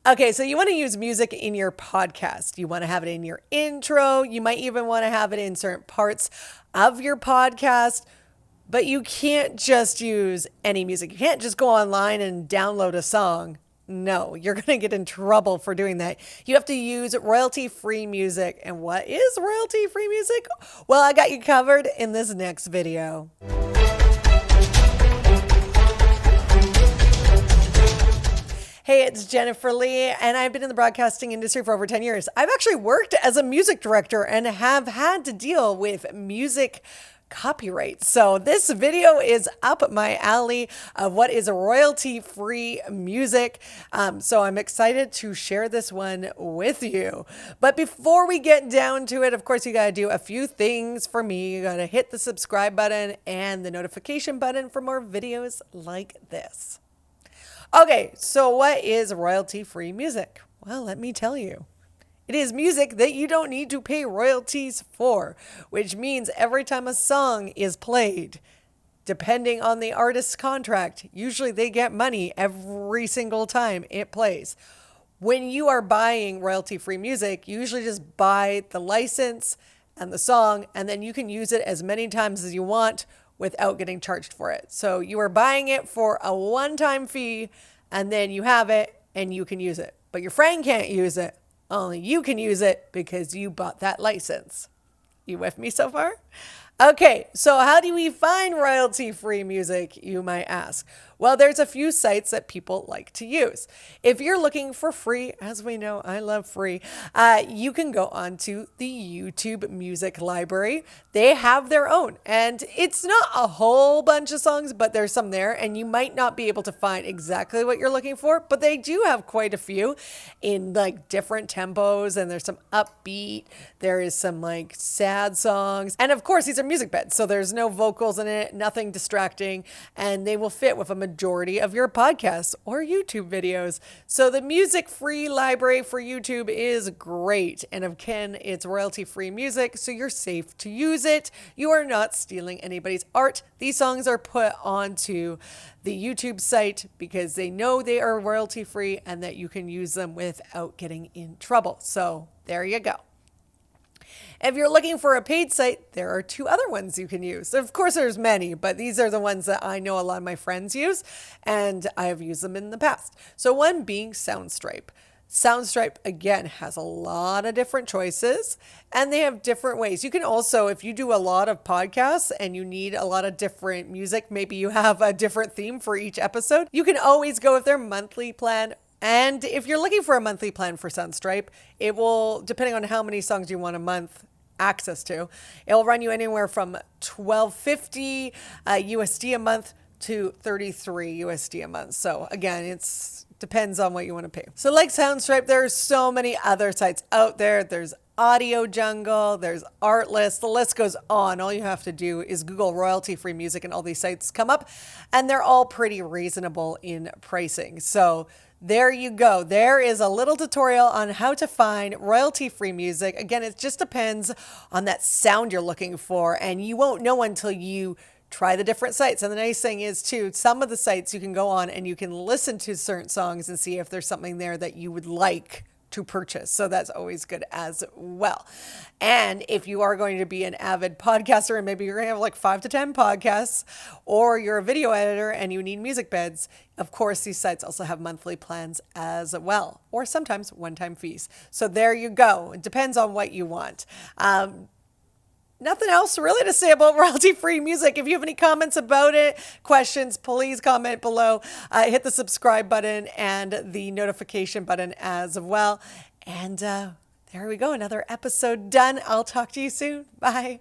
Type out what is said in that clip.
Okay, so you want to use music in your podcast. You want to have it in your intro. You might even want to have it in certain parts of your podcast, but you can't just use any music. You can't just go online and download a song. No, you're going to get in trouble for doing that. You have to use royalty-free music. And what is royalty-free music? Well, I got you covered in this next video. Hey, it's Jennifer Lee, and I've been in the broadcasting industry for over 10 years. I've actually worked as a music director and have had to deal with music copyright. So this video is up my alley of what is royalty-free music. So I'm excited to share this one with you. But before we get down to it, of course, you got to do a few things for me. You got to hit the subscribe button and the notification button for more videos like this. Okay, so what is royalty-free music? Well, let me tell you. It is music that you don't need to pay royalties for, which means every time a song is played, depending on the artist's contract, usually they get money every single time it plays. When you are buying royalty-free music, you usually just buy the license and the song, and then you can use it as many times as you want without getting charged for it. So you are buying it for a one-time fee, and then you have it and you can use it. But your friend can't use it. Only you can use it because you bought that license. You with me so far? Okay, so how do we find royalty-free music, you might ask? Well, there's a few sites that people like to use. If you're looking for free, as we know, I love free, you can go onto the YouTube Music Library. They have their own, and it's not a whole bunch of songs, but there's some there, and you might not be able to find exactly what you're looking for, but they do have quite a few in like different tempos, and there's some upbeat, there is some like sad songs, and of course, these are music beds, so there's no vocals in it, nothing distracting, and they will fit with a majority of your podcasts or YouTube videos. So the music free library for YouTube is great. And again, it's royalty free music, so you're safe to use it. You are not stealing anybody's art. These songs are put onto the YouTube site because they know they are royalty free and that you can use them without getting in trouble. So there you go. If you're looking for a paid site, there are two other ones you can use. Of course, there's many, but these are the ones that I know a lot of my friends use, and I have used them in the past. So one being Soundstripe. Soundstripe, again, has a lot of different choices, and they have different ways. You can also, if you do a lot of podcasts and you need a lot of different music, maybe you have a different theme for each episode, you can always go with their monthly plan. And if you're looking for a monthly plan for Soundstripe, it will, depending on how many songs you want a month access to, it will run you anywhere from $12.50 USD a month to $33 USD a month. So again, it's depends on what you want to pay. So like Soundstripe, there are so many other sites out there. There's Audio Jungle, there's Artlist, the list goes on. All you have to do is Google royalty-free music and all these sites come up, and they're all pretty reasonable in pricing. So there you go. There is a little tutorial on how to find royalty-free music. Again, it just depends on that sound you're looking for, and you won't know until you try the different sites. And the nice thing is too, some of the sites you can go on and you can listen to certain songs and see if there's something there that you would like to purchase. So that's always good as well. And if you are going to be an avid podcaster and maybe you're going to have like 5 to 10 podcasts, or you're a video editor and you need MusicBeds, of course, these sites also have monthly plans as well, or sometimes one-time fees. So there you go. It depends on what you want. Nothing else really to say about royalty-free music. If you have any comments about it, questions, please comment below. Hit the subscribe button and the notification button as well. And there we go. Another episode done. I'll talk to you soon. Bye.